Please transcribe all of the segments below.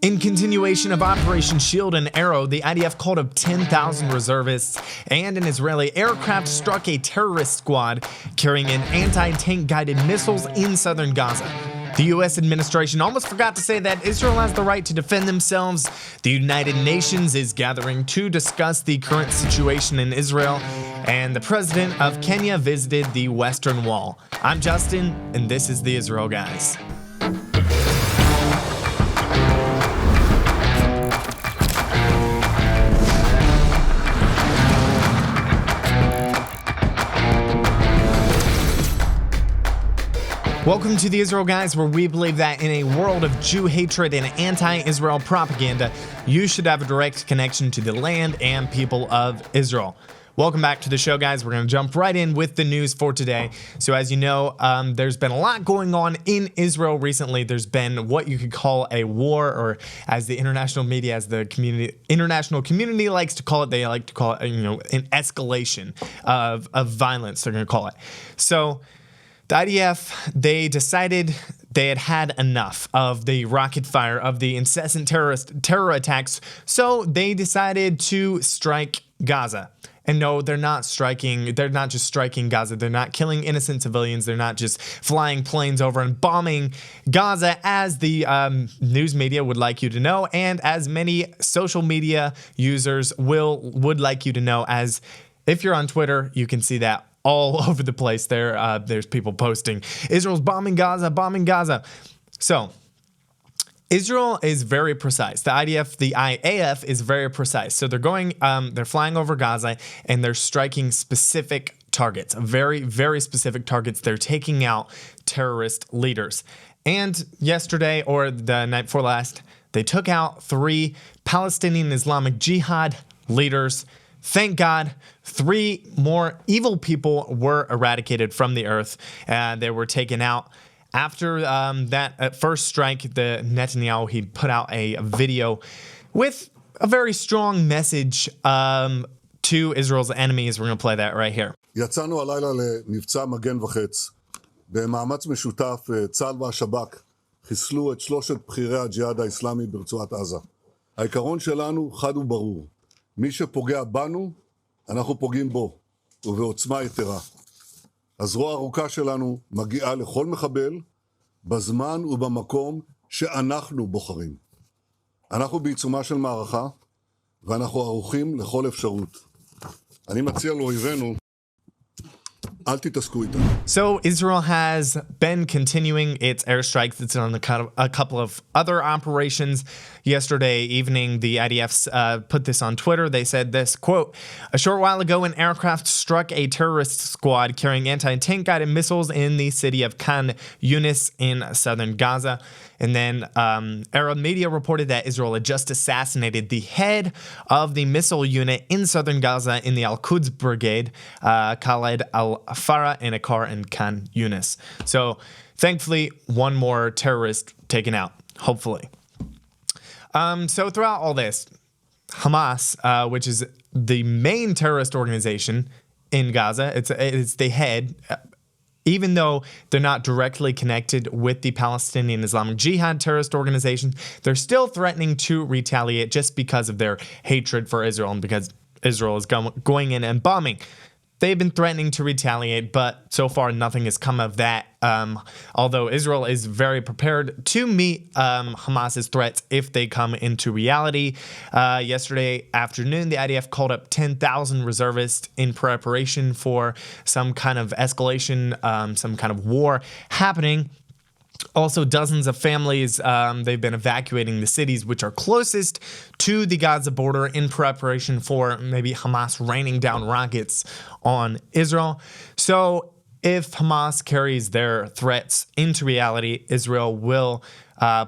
In continuation of Operation Shield and Arrow, the IDF called up 10,000 reservists, and an Israeli aircraft struck a terrorist squad carrying in anti-tank guided missiles in southern Gaza. The U.S. administration almost forgot to say that Israel has the right to defend themselves. The United Nations is gathering to discuss the current situation in Israel, and the president of Kenya visited the Western Wall. I'm Justin, and this is the Israel Guys. Welcome to the Israel Guys, where we believe that in a world of Jew hatred and anti-Israel propaganda, you should have a direct connection to the land and people of Israel. Welcome back to the show, guys. We're going to jump right in with the news for today. So as you know, there's been a lot going on in Israel recently. There's been what you could call a war, or as the international media, as the international community likes to call it, they like to call it, an escalation of violence, they're going to call it. So the IDF, they decided they had enough of the rocket fire, of the incessant terror attacks, so they decided to strike Gaza. And no, they're not just striking Gaza. They're not killing innocent civilians. They're not just flying planes over and bombing Gaza, as the news media would like you to know, and as many social media users would like you to know, as if you're on Twitter, you can see that all over the place. There's people posting, Israel's bombing Gaza. So Israel is very precise. The IAF is very precise. So they're flying over Gaza and they're striking specific targets, very, very specific targets. They're taking out terrorist leaders. And yesterday, or the night before last, they took out 3 Palestinian Islamic Jihad leaders. Thank God, 3 more evil people were eradicated from the earth. They were taken out. After that first strike, the Netanyahu, he put out a video with a very strong message to Israel's enemies. We're going to play that right here. יצאנו הלילה למבצע מגן וחץ. במאמץ משותף, צה"ל והשב"כ חיסלו את 3 בכירי הג'יהאד האסלאמי ברצועת עזה. העיקרון שלנו חד וברור. מי שפוגע בנו, אנחנו פוגעים בו, ובעוצמה יתרה. הזרוע הארוכה שלנו מגיעה לכל מחבל, בזמן ובמקום שאנחנו בוחרים. אנחנו בעיצומה של מערכה, ואנחנו ערוכים לכל אפשרות. אני מציע לאויבינו, אל תתעסקו איתנו. So Israel has been continuing its airstrikes. It's on a couple of other operations. Yesterday evening, the IDF put this on Twitter. They said this, quote, "A short while ago, an aircraft struck a terrorist squad carrying anti-tank guided missiles in the city of Khan Yunis in southern Gaza." And then Arab media reported that Israel had just assassinated the head of the missile unit in southern Gaza in the Al-Quds brigade, Khaled al-Farah, in a car in Khan Yunis. So thankfully, 1 more terrorist taken out, hopefully. So throughout all this, Hamas, which is the main terrorist organization in Gaza, it's the head. Even though they're not directly connected with the Palestinian Islamic Jihad terrorist organization, they're still threatening to retaliate just because of their hatred for Israel and because Israel is going in and bombing. They've been threatening to retaliate, but so far nothing has come of that. Although Israel is very prepared to meet Hamas's threats if they come into reality. Yesterday afternoon, the IDF called up 10,000 reservists in preparation for some kind of escalation, some kind of war happening. Also, dozens of families, they've been evacuating the cities which are closest to the Gaza border in preparation for maybe Hamas raining down rockets on Israel. So if Hamas carries their threats into reality, Israel will,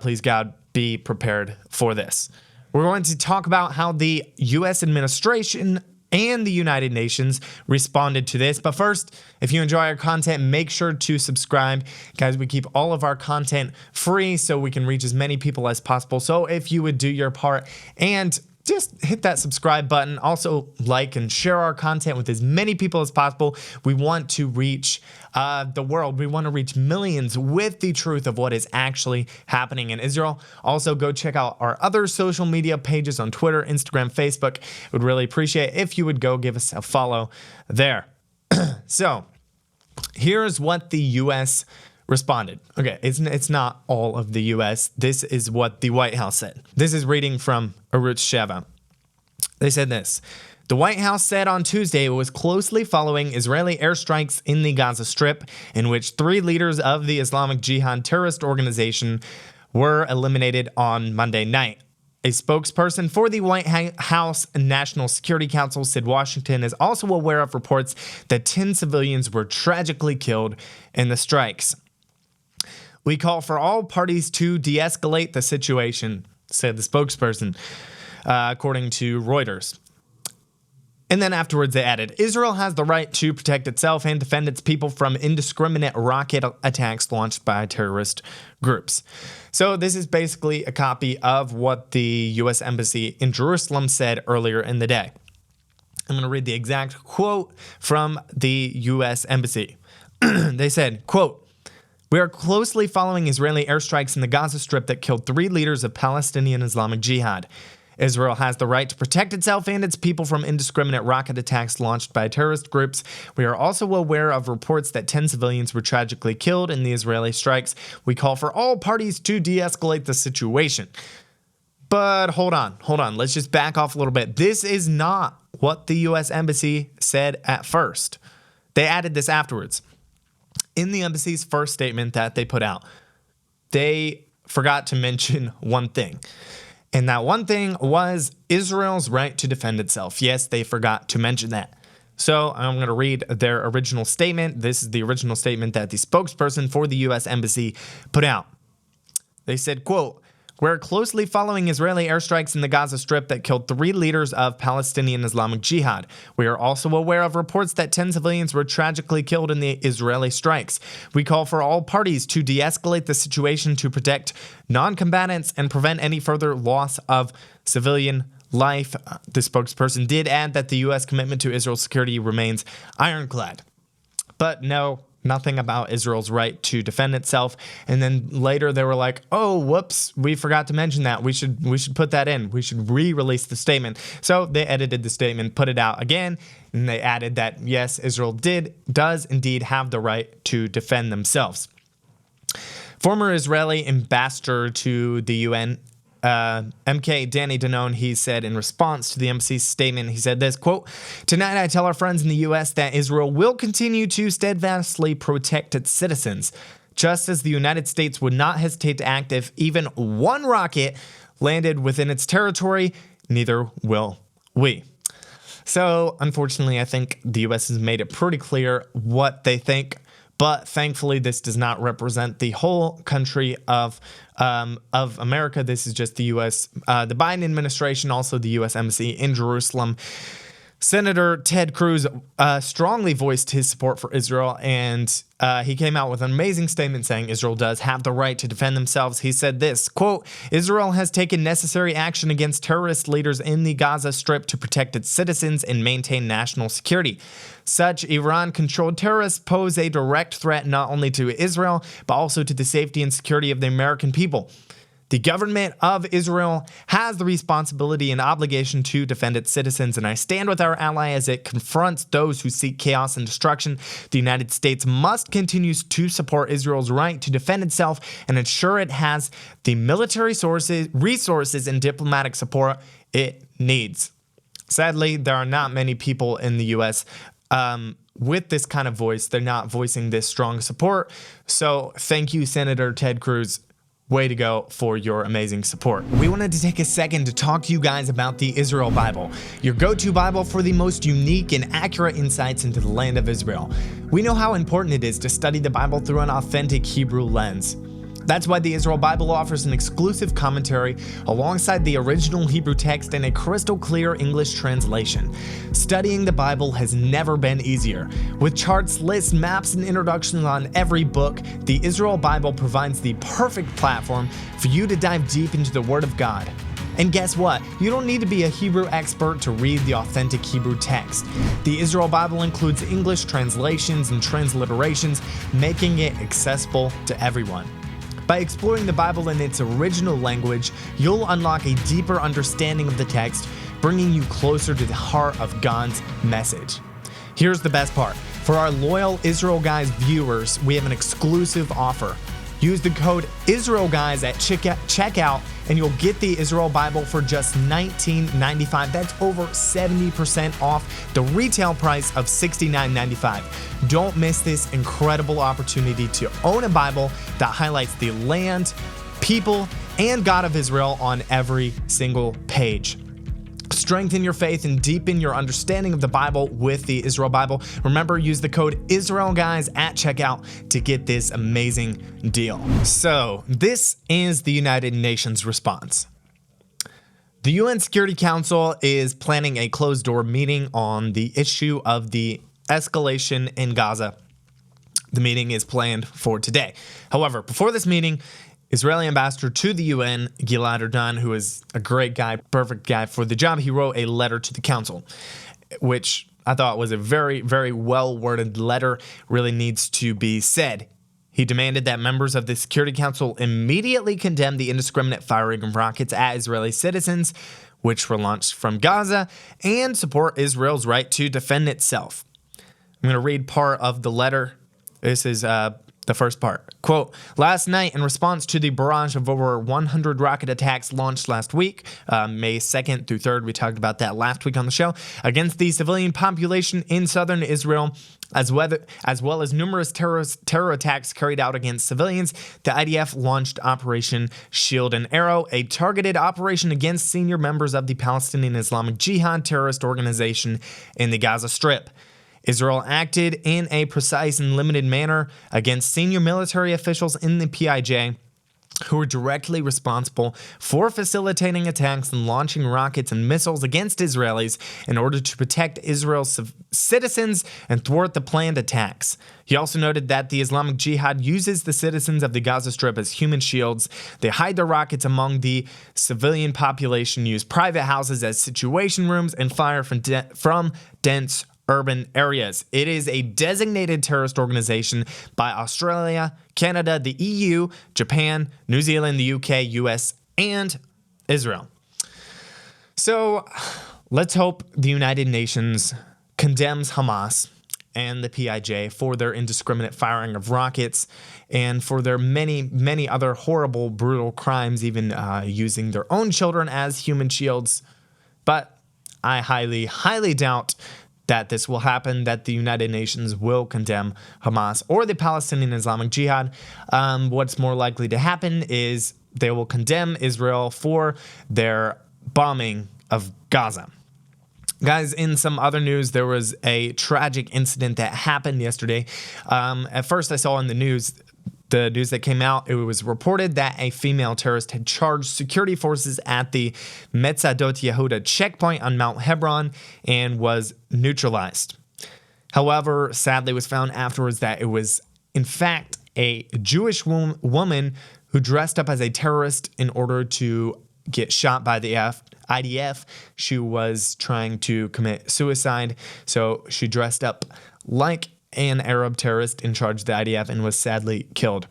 please God, be prepared for this. We're going to talk about how the U.S. administration and the United Nations responded to this. But first, if you enjoy our content, make sure to subscribe. Guys, we keep all of our content free so we can reach as many people as possible. So if you would do your part and just hit that subscribe button. Also, like and share our content with as many people as possible. We want to reach the world. We want to reach millions with the truth of what is actually happening in Israel. Also, go check out our other social media pages on Twitter, Instagram, Facebook. Would really appreciate it if you would go give us a follow there. So, here's what the U.S. responded. Okay, it's not all of the U.S. This is what the White House said. This is reading from Arutz Sheva. They said this. The White House said on Tuesday it was closely following Israeli airstrikes in the Gaza Strip, in which 3 leaders of the Islamic Jihad terrorist organization were eliminated on Monday night. A spokesperson for the White House National Security Council said Washington is also aware of reports that 10 civilians were tragically killed in the strikes. We call for all parties to de-escalate the situation, said the spokesperson, according to Reuters. And then afterwards they added, Israel has the right to protect itself and defend its people from indiscriminate rocket attacks launched by terrorist groups. So this is basically a copy of what the U.S. Embassy in Jerusalem said earlier in the day. I'm going to read the exact quote from the U.S. Embassy. They said, quote, we are closely following Israeli airstrikes in the Gaza Strip that killed 3 leaders of Palestinian Islamic Jihad. Israel has the right to protect itself and its people from indiscriminate rocket attacks launched by terrorist groups. We are also aware of reports that 10 civilians were tragically killed in the Israeli strikes. We call for all parties to de-escalate the situation. But hold on. Let's just back off a little bit. This is not what the U.S. Embassy said at first. They added this afterwards. In the embassy's first statement that they put out, they forgot to mention one thing. And that one thing was Israel's right to defend itself. Yes, they forgot to mention that. So I'm going to read their original statement. This is the original statement that the spokesperson for the U.S. Embassy put out. They said, quote, we're closely following Israeli airstrikes in the Gaza Strip that killed 3 leaders of Palestinian Islamic Jihad. We are also aware of reports that 10 civilians were tragically killed in the Israeli strikes. We call for all parties to de-escalate the situation to protect non-combatants and prevent any further loss of civilian life. The spokesperson did add that the U.S. commitment to Israel's security remains ironclad. But no, nothing about Israel's right to defend itself. And then later they were like, oh, whoops, we forgot to mention that. We should put that in. We should re-release the statement. So they edited the statement, put it out again, and they added that, yes, Israel does indeed have the right to defend themselves. Former Israeli ambassador to the UN, MK Danny Danone, he said in response to the embassy's statement, he said this, quote, tonight I tell our friends in the U.S. that Israel will continue to steadfastly protect its citizens, just as the United States would not hesitate to act if even one rocket landed within its territory, neither will we. So, unfortunately, I think the U.S. has made it pretty clear what they think. But thankfully, this does not represent the whole country of America. This is just the U.S., the Biden administration, also the U.S. Embassy in Jerusalem. Senator Ted Cruz strongly voiced his support for Israel, and he came out with an amazing statement saying Israel does have the right to defend themselves. He said this, quote, Israel has taken necessary action against terrorist leaders in the Gaza Strip to protect its citizens and maintain national security. Such Iran-controlled terrorists pose a direct threat not only to Israel, but also to the safety and security of the American people. The government of Israel has the responsibility and obligation to defend its citizens, and I stand with our ally as it confronts those who seek chaos and destruction. The United States must continue to support Israel's right to defend itself and ensure it has the military resources, and diplomatic support it needs. Sadly, there are not many people in the U.S. With this kind of voice. They're not voicing this strong support. So thank you, Senator Ted Cruz. Way to go for your amazing support. We wanted to take a second to talk to you guys about the Israel Bible, your go-to Bible for the most unique and accurate insights into the land of Israel. We know how important it is to study the Bible through an authentic Hebrew lens. That's why the Israel Bible offers an exclusive commentary alongside the original Hebrew text and a crystal clear English translation. Studying the Bible has never been easier. With charts, lists, maps, and introductions on every book, the Israel Bible provides the perfect platform for you to dive deep into the Word of God. And guess what? You don't need to be a Hebrew expert to read the authentic Hebrew text. The Israel Bible includes English translations and transliterations, making it accessible to everyone. By exploring the Bible in its original language, you'll unlock a deeper understanding of the text, bringing you closer to the heart of God's message. Here's the best part. For our loyal Israel Guys viewers, we have an exclusive offer. Use the code IsraelGuys at checkout and you'll get the Israel Bible for just $19.95. That's over 70% off the retail price of $69.95. Don't miss this incredible opportunity to own a Bible that highlights the land, people, and God of Israel on every single page. Strengthen your faith and deepen your understanding of the Bible with the Israel Bible. Remember, use the code IsraelGuys at checkout to get this amazing deal. So, this is the United Nations response. The UN Security Council is planning a closed-door meeting on the issue of the escalation in Gaza. The meeting is planned for today. However, before this meeting, Israeli ambassador to the UN, Gilad Erdan, who is a great guy, perfect guy for the job, he wrote a letter to the council, which I thought was a very, very well-worded letter, really needs to be said. He demanded that members of the Security Council immediately condemn the indiscriminate firing of rockets at Israeli citizens, which were launched from Gaza, and support Israel's right to defend itself. I'm going to read part of the letter. This is the first part. Quote, last night, in response to the barrage of over 100 rocket attacks launched last week, May 2nd through 3rd, we talked about that last week on the show, against the civilian population in southern Israel, as well as numerous terror attacks carried out against civilians, the IDF launched Operation Shield and Arrow, a targeted operation against senior members of the Palestinian Islamic Jihad terrorist organization in the Gaza Strip. Israel acted in a precise and limited manner against senior military officials in the PIJ who were directly responsible for facilitating attacks and launching rockets and missiles against Israelis in order to protect Israel's citizens and thwart the planned attacks. He also noted that the Islamic Jihad uses the citizens of the Gaza Strip as human shields. They hide their rockets among the civilian population, use private houses as situation rooms, and fire from dense urban areas. It is a designated terrorist organization by Australia, Canada, the EU, Japan, New Zealand, the UK, US, and Israel. So let's hope the United Nations condemns Hamas and the PIJ for their indiscriminate firing of rockets and for their many, many other horrible, brutal crimes, even using their own children as human shields. But I highly, highly doubt that this will happen, that the United Nations will condemn Hamas or the Palestinian Islamic Jihad. What's more likely to happen is they will condemn Israel for their bombing of Gaza. Guys, in some other news, there was a tragic incident that happened yesterday. At first, I saw in the news that came out, it was reported that a female terrorist had charged security forces at the Metzadot Yehuda checkpoint on Mount Hebron and was neutralized. However, sadly, it was found afterwards that it was, in fact, a Jewish woman who dressed up as a terrorist in order to get shot by the IDF. She was trying to commit suicide, so she dressed up like an Arab terrorist in charge of the IDF and was sadly killed.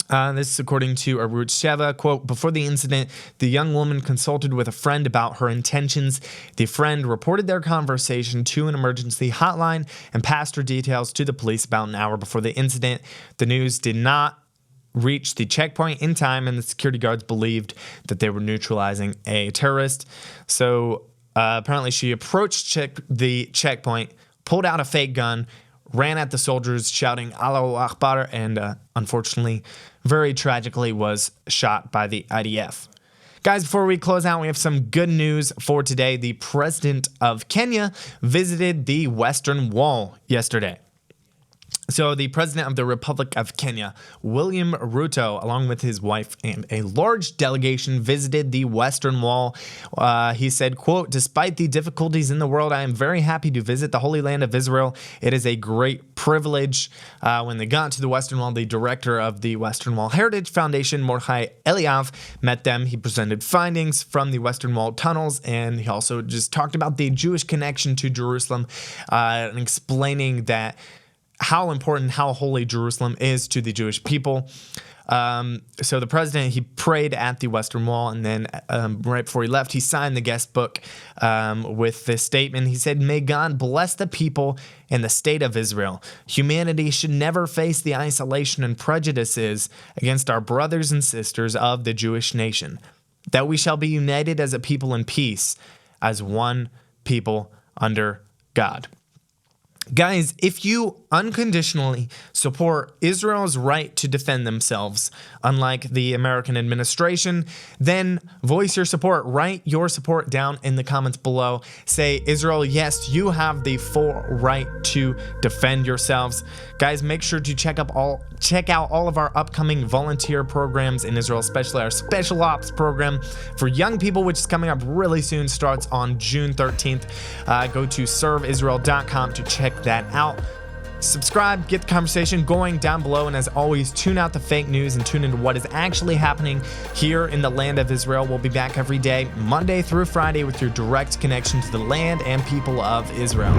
This is according to Arutz Sheva. Quote, before the incident, the young woman consulted with a friend about her intentions. The friend reported their conversation to an emergency hotline and passed her details to the police about an hour before the incident. The news did not reach the checkpoint in time, and the security guards believed that they were neutralizing a terrorist. So apparently she approached the checkpoint, pulled out a fake gun, ran at the soldiers shouting Allahu Akbar, and unfortunately, very tragically, was shot by the IDF. Guys, before we close out, we have some good news for today. The president of Kenya visited the Western Wall yesterday. So the president of the Republic of Kenya, William Ruto, along with his wife and a large delegation, visited the Western Wall. He said, quote, "Despite the difficulties in the world, I am very happy to visit the Holy Land of Israel. It is a great privilege." When they got to the Western Wall, the director of the Western Wall Heritage Foundation, Mordechai Eliav, met them. He presented findings from the Western Wall tunnels, and he also just talked about the Jewish connection to Jerusalem, and explaining that how important, how holy Jerusalem is to the Jewish people. So the president, he prayed at the Western Wall, and then right before he left, he signed the guest book with this statement. He said, "May God bless the people and the state of Israel. Humanity should never face the isolation and prejudices against our brothers and sisters of the Jewish nation, that we shall be united as a people in peace, as one people under God." Guys, if you unconditionally support Israel's right to defend themselves, unlike the American administration, then voice your support. Write your support down in the comments below. Say, Israel, yes, you have the full right to defend yourselves. Guys, make sure to check out all of our upcoming volunteer programs in Israel, especially our special ops program for young people, which is coming up really soon, starts on June 13th. Go to serveisrael.com to check that out. Subscribe, get the conversation going down below, and as always, tune out the fake news and tune into what is actually happening here in the land of Israel. We'll be back every day, Monday through Friday, with your direct connection to the land and people of Israel.